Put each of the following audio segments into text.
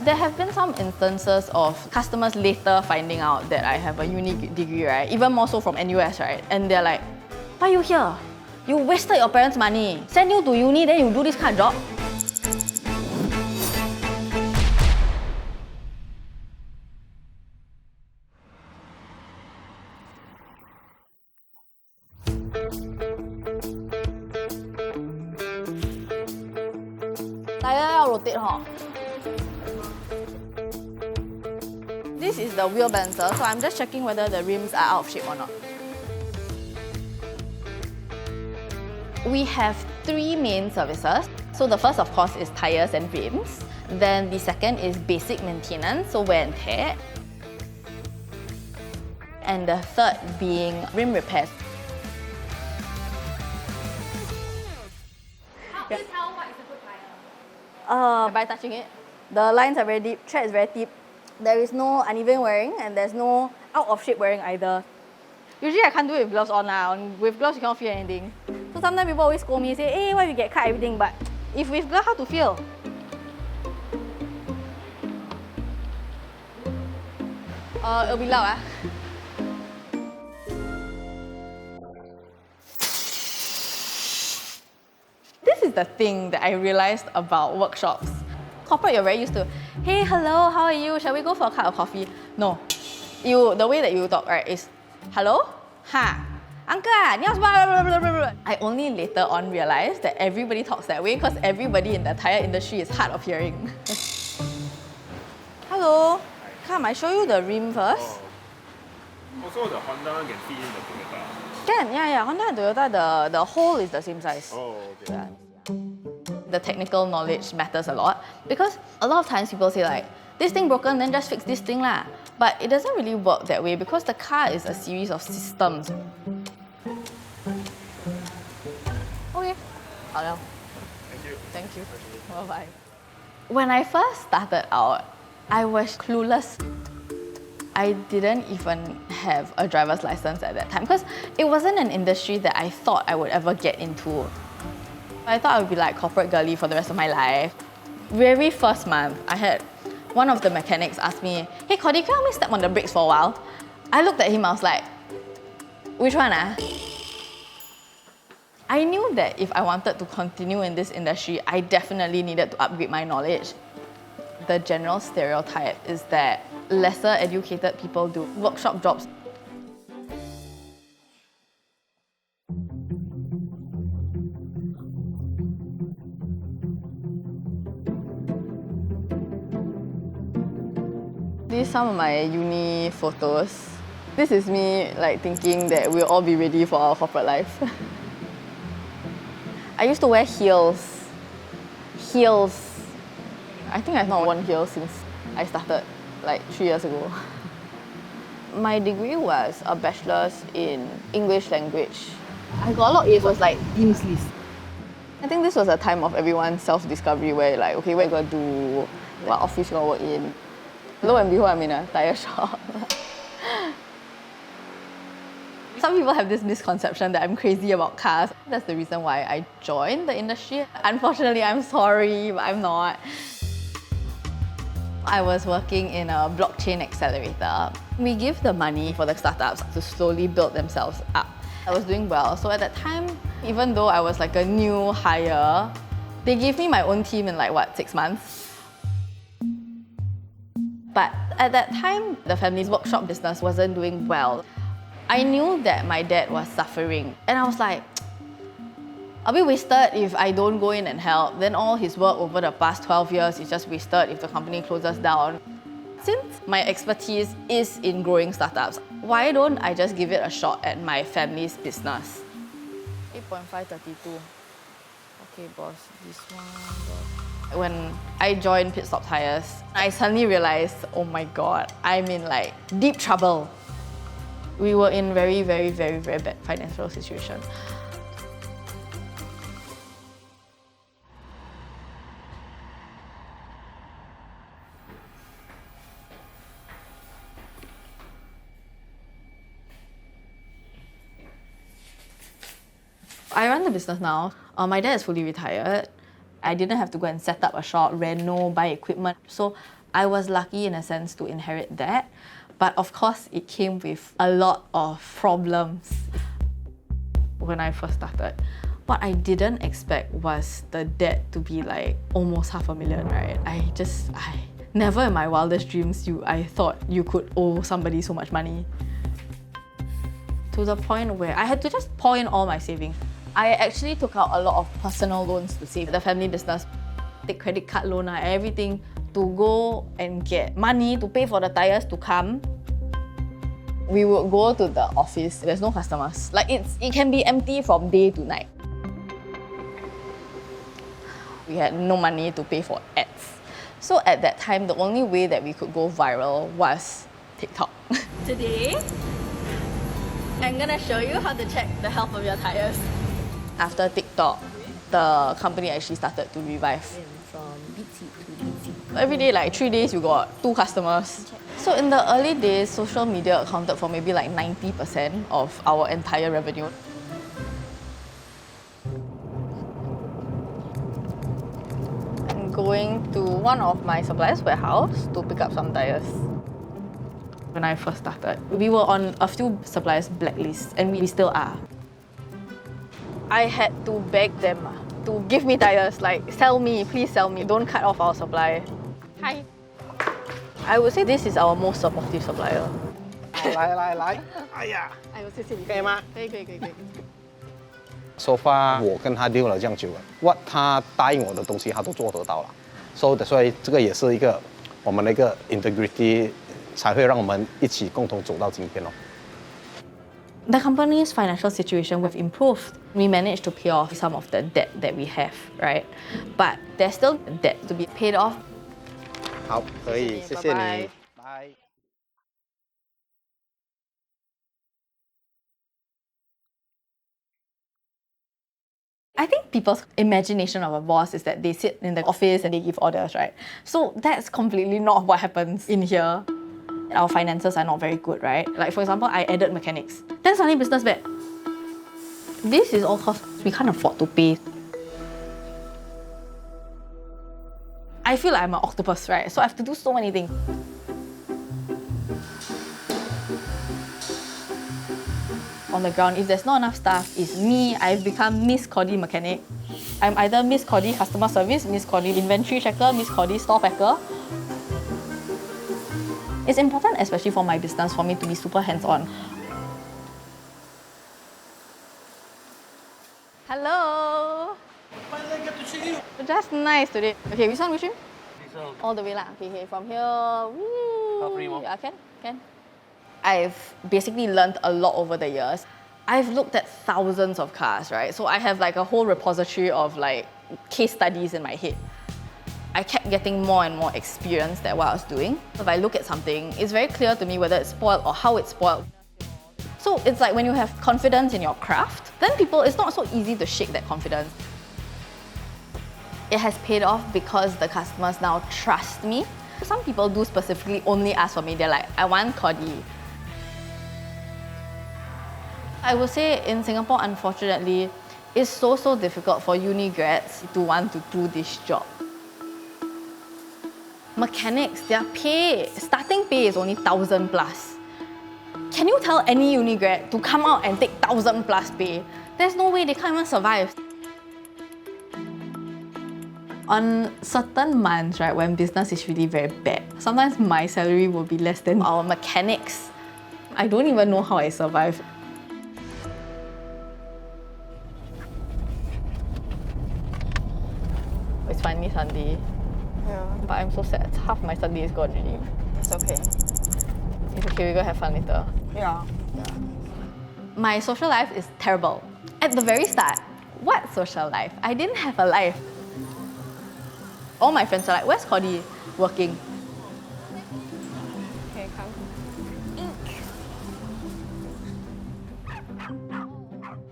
There have been some instances of customers later finding out that I have a uni degree, right? Even more so from NUS, right? And they're like, why are you here? You wasted your parents' money. Send you to uni, then you do this kind of job. Tyre 要 rotate 哈。This is the wheel balancer, so I'm just checking whether the rims are out of shape or not. We have 3 main services. So the first, of course, is tyres and rims. Then the second is basic maintenance, so wear and tear. And the third being rim repairs. How is how what is a good tyre? By touching it. The lines are very deep, tread is very deep. There is no uneven wearing and there's no out of shape wearing either. Usually I can't do it with gloves on now. With gloves you cannot feel anything. So sometimes people always scold me, say, hey, why you get cut everything? But if with gloves, how to feel? It'll be loud, ah. This is the thing that I realized about workshops. Corporate, you're very used to, hey, hello, how are you? Shall we go for a cup of coffee? No. The way that you talk, right, is, hello? Ha. Uncle, I only later on realized that everybody talks that way because everybody in the tyre industry is hard of hearing. Hello. Come, I show you the rim first. Also, the Honda can fit in the Toyota. Can, yeah. Honda and Toyota, the hole is the same size. Oh, okay. Yeah. The technical knowledge matters a lot because a lot of times people say like, this thing broken, then just fix this thing lah. But it doesn't really work that way because the car is a series of systems. Okay, 好了. Thank you. Bye-bye. When I first started out, I was clueless. I didn't even have a driver's license at that time because it wasn't an industry that I thought I would ever get into. I thought I would be like corporate girly for the rest of my life. Very first month, I had one of the mechanics ask me, hey Cody, can you help me step on the brakes for a while? I looked at him, I was like, which one ah? I knew that if I wanted to continue in this industry, I definitely needed to upgrade my knowledge. The general stereotype is that lesser educated people do workshop jobs. These are some of my uni photos. This is me like thinking that we'll all be ready for our corporate life. I used to wear heels. I think I've not worn heels since I started like 3 years ago. My degree was a bachelor's in English language. I got a lot of A's, was like Dean's List. I think this was a time of everyone's self-discovery where like, okay, what you gonna do? What office you gonna work in? Lo and behold, I'm in a tyre shop. Some people have this misconception that I'm crazy about cars. That's the reason why I joined the industry. Unfortunately, I'm sorry, but I'm not. I was working in a blockchain accelerator. We give the money for the startups to slowly build themselves up. I was doing well, so at that time, even though I was like a new hire, they gave me my own team in like, 6 months? But at that time, the family's workshop business wasn't doing well. I knew that my dad was suffering, and I was like, I'll be wasted if I don't go in and help. Then all his work over the past 12 years is just wasted if the company closes down. Since my expertise is in growing startups, why don't I just give it a shot at my family's business? 8.532. Okay, boss, this one, boss. When I joined Pit Stop Tyres, I suddenly realized, oh my god, I'm in like deep trouble. We were in very bad financial situation. I run the business now. My dad is fully retired. I didn't have to go and set up a shop, reno, buy equipment. So I was lucky in a sense to inherit that, but of course it came with a lot of problems when I first started. What I didn't expect was the debt to be like almost $500,000, right? I never in my wildest dreams I thought you could owe somebody so much money. To the point where I had to just pour in all my savings. I actually took out a lot of personal loans to save the family business, take credit card loan, everything to go and get money to pay for the tires to come. We would go to the office, there's no customers. Like it can be empty from day to night. We had no money to pay for ads. So at that time, the only way that we could go viral was TikTok. Today, I'm gonna show you how to check the health of your tires. After TikTok, the company actually started to revive. From BT to BT. Every day, like 3 days, you got 2 customers. So in the early days, social media accounted for maybe like 90% of our entire revenue. I'm going to one of my suppliers' warehouse to pick up some tires. When I first started, we were on a few suppliers' blacklists, and we still are. I had to beg them to give me tires, like sell me, please sell me, don't cut off our supply. Hi. I would say this is our most supportive supplier. 来，哎呀，哎呦，谢谢你。可以吗？可以。 So far，我跟他溜了这样久了，what 他答应我的东西，他都做得到了。所以这个也是一个我们的一个 integrity， 才会让我们一起共同走到今天哦。The company's financial situation we've improved. We managed to pay off some of the debt that we have, right? But there's still debt to be paid off. 好，可以，谢谢拜你，拜。拜。I think people's imagination of a boss is that they sit in the office and they give orders, right? So that's completely not what happens in here. Our finances are not very good, right? Like for example, I added mechanics. Then suddenly business bad. This is all costs we can't afford to pay. I feel like I'm an octopus, right? So I have to do so many things. On the ground, if there's not enough staff, it's me. I've become Miss Coddy Mechanic. I'm either Miss Coddy Customer Service, Miss Coddy Inventory Checker, Miss Coddy Store Packer. It's important, especially for my business, for me to be super hands-on. Hello. Finally get to see you. Just nice today. Okay, which one? All the way lah. Okay, from here. Woo. Yeah, can. I've basically learned a lot over the years. I've looked at thousands of cars, right? So I have like a whole repository of like case studies in my head. I kept getting more and more experienced at what I was doing. If I look at something, it's very clear to me whether it's spoiled or how it's spoiled. So it's like when you have confidence in your craft, then it's not so easy to shake that confidence. It has paid off because the customers now trust me. Some people do specifically only ask for me. They're like, I want Coddy. I would say in Singapore, unfortunately, it's so difficult for uni grads to want to do this job. Mechanics, their starting pay is only 1,000 plus. Can you tell any uni grad to come out and take 1,000 plus pay? There's no way, they can't even survive. On certain months, right, when business is really very bad, sometimes my salary will be less than our mechanics. I don't even know how I survive. It's finally Sunday. Yeah. But I'm so sad. Half my Sunday is gone already. It's okay. It's okay, we're gonna have fun later. Yeah. My social life is terrible. At the very start, what social life? I didn't have a life. All my friends are like, where's Coddy working? Okay, come.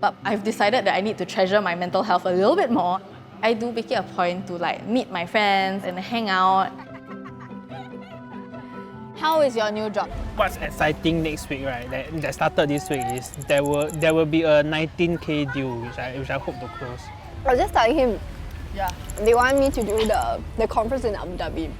But I've decided that I need to treasure my mental health a little bit more. I do make it a point to like meet my friends and hang out. How is your new job? What's exciting next week, right? That started this week is there will be a 19K deal which I hope to close. I was just telling him, Yeah. they want me to do the conference in Abu Dhabi.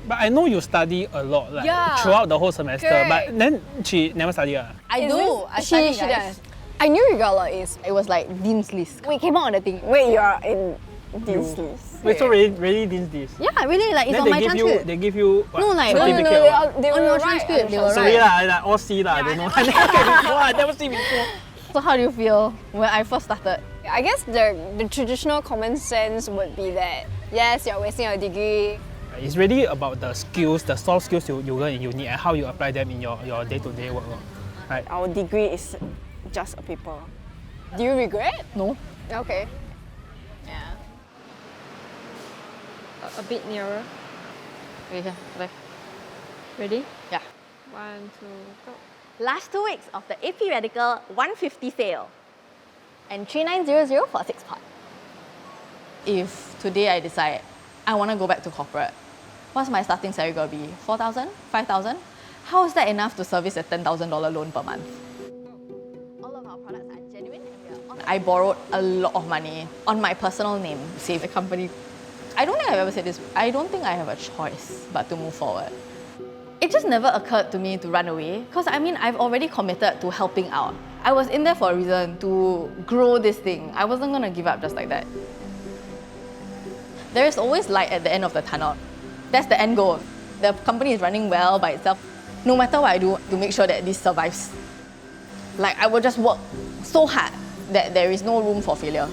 But I know you study a lot, like Yeah. throughout the whole semester. Correct. But then she never study. I Is do. this- I study, she guys. does. I knew you got a lot A's. It was like Dean's list. We came out on the thing. Wait, you're in this list. Wait, so really this? Yeah, really, like it's Then on my they transcript. give you what, No, like, no, certificate they, or what? they On were your right transcript, they were Sorry right. lah, like all C lah. They know. I never get before. I never see before. So how do you feel when I first started? I guess the traditional common sense would be that yes, you're wasting your degree. It's really about the skills, the soft skills you learn in uni and how you apply them in your day-to-day work. Right? Our degree is just a paper. Do you regret? No. Okay. Yeah. A bit nearer. Okay, here, left. Ready? Yeah. 1, 2, go. Last 2 weeks of the AP Radical 150 sale and 3900 for a 6-part. If today I decide I want to go back to corporate, what's my starting salary going to be? 4,000? 5,000? How is that enough to service a $10,000 loan per month? All of our products are genuine and I borrowed a lot of money on my personal name, save the company. I don't think I've ever said this. I don't think I have a choice but to move forward. It just never occurred to me to run away because I mean, I've already committed to helping out. I was in there for a reason, to grow this thing. I wasn't going to give up just like that. There is always light at the end of the tunnel. That's the end goal. The company is running well by itself. No matter what I do to make sure that this survives. Like I will just work so hard that there is no room for failure.